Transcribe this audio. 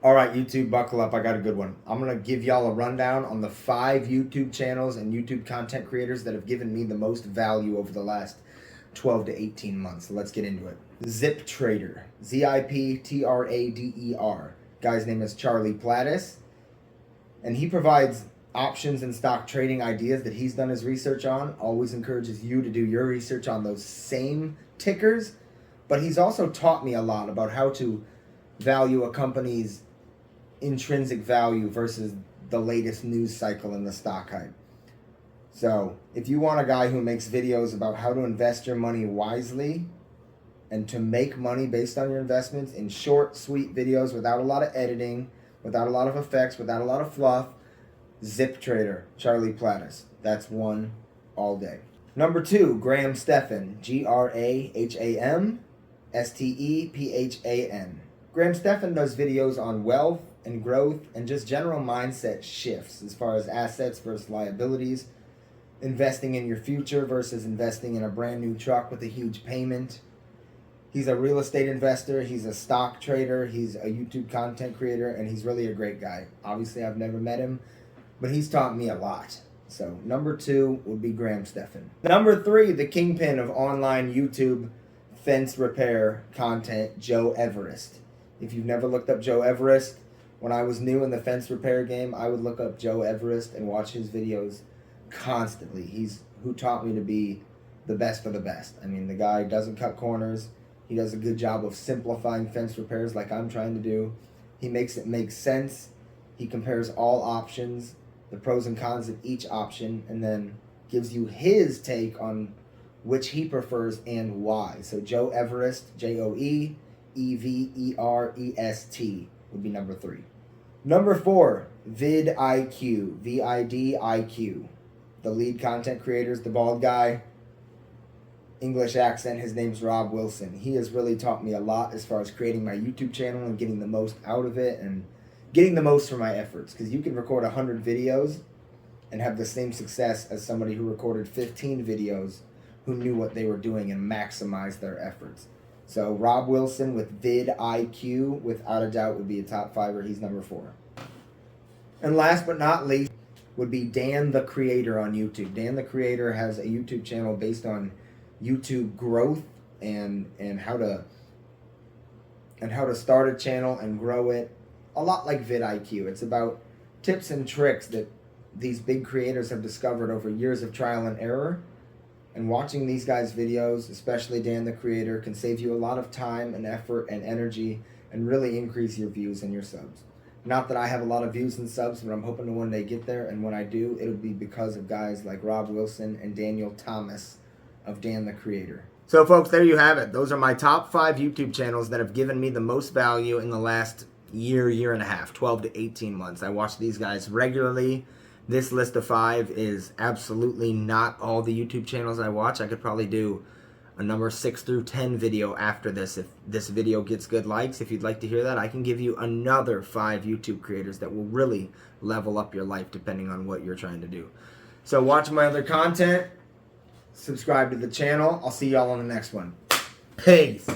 All right, YouTube, buckle up. I got a good one. I'm going to give y'all a rundown on the 5 YouTube channels and YouTube content creators that have given me the most value over the last 12 to 18 months. So let's get into it. ZipTrader, ZipTrader. Guy's name is Charlie Plattis, and he provides options and stock trading ideas that he's done his research on. Always encourages you to do your research on those same tickers, but he's also taught me a lot about how to value a company's intrinsic value versus the latest news cycle in the stock hype. So if you want a guy who makes videos about how to invest your money wisely and to make money based on your investments in short, sweet videos without a lot of editing, without a lot of effects, without a lot of fluff, ZipTrader, Charlie Plattis. That's one all day. Number 2, Stephan, GramStephan. Stephan does videos on wealth and growth and just general mindset shifts as far as assets versus liabilities, investing in your future versus investing in a brand new truck with a huge payment. He's a real estate investor, he's a stock trader, he's a YouTube content creator, and he's really a great guy. Obviously, I've never met him, but he's taught me a lot. So number 2 would be Stephan. Number 3, the kingpin of online YouTube fence repair content, Joe Everest. If you've never looked up Joe Everest, when I was new in the fence repair game, I would look up Joe Everest and watch his videos constantly. He's who taught me to be the best of the best. I mean, the guy doesn't cut corners. He does a good job of simplifying fence repairs like I'm trying to do. He makes it make sense. He compares all options, the pros and cons of each option, and then gives you his take on which he prefers and why. So Joe Everest, Joeeverest would be number 3. Number 4, VidIQ, VidIQ. The lead content creator is the bald guy. English accent, his name's Rob Wilson. He has really taught me a lot as far as creating my YouTube channel and getting the most out of it and getting the most for my efforts. Because you can record 100 videos and have the same success as somebody who recorded 15 videos who knew what they were doing and maximized their efforts. So Rob Wilson with VidIQ, without a doubt, would be a top 5er. He's number 4. And last but not least would be Dan the Creator on YouTube. Dan the Creator has a YouTube channel based on YouTube growth and how to start a channel and grow it. A lot like VidIQ. It's about tips and tricks that these big creators have discovered over years of trial and error. And watching these guys' videos, especially Dan the Creator, can save you a lot of time and effort and energy and really increase your views and your subs. Not that I have a lot of views and subs, but I'm hoping to one day get there. And when I do, it'll be because of guys like Rob Wilson and Daniel Thomas of Dan the Creator. So folks, there you have it. Those are my top 5 YouTube channels that have given me the most value in the last year and a half, 12 to 18 months. I watch these guys regularly. This list of 5 is absolutely not all the YouTube channels I watch. I could probably do a number 6 through 10 video after this. If this video gets good likes, if you'd like to hear that, I can give you another 5 YouTube creators that will really level up your life depending on what you're trying to do. So watch my other content. Subscribe to the channel. I'll see y'all on the next one. Peace.